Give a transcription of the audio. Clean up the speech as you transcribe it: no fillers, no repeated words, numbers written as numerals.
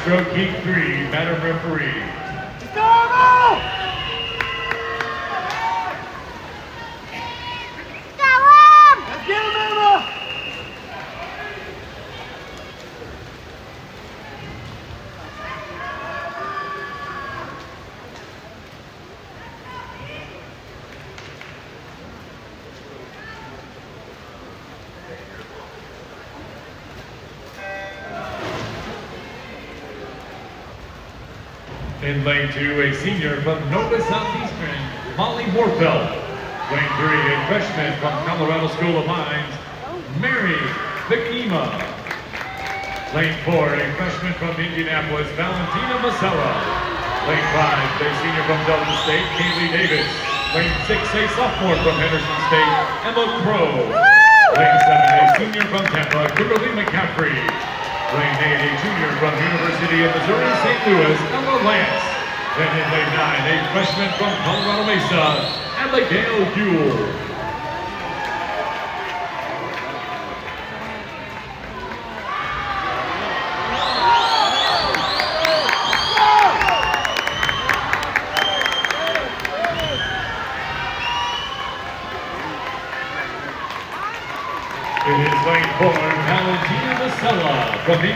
Breaststroke Heat 3, Madam Referee. In lane 2, a senior from Nova Southeastern, Molly Warfeld. Lane 3, a freshman from Colorado School of Mines, Mary Vikima. Lane 4, a freshman from Indianapolis, Valentina Masella. Lane 5, a senior from Delta State, Kaylee Davis. Lane 6, a sophomore from Henderson State, Emma Crow. Lane 7, a senior from Tampa, Kimberly McCaffrey. Lane 8, a junior from University of Missouri St. Louis, Ella Lance. Then in lane 9, a freshman from Colorado Mesa, Abigail Buell. It is lane 4, Valentina Masella from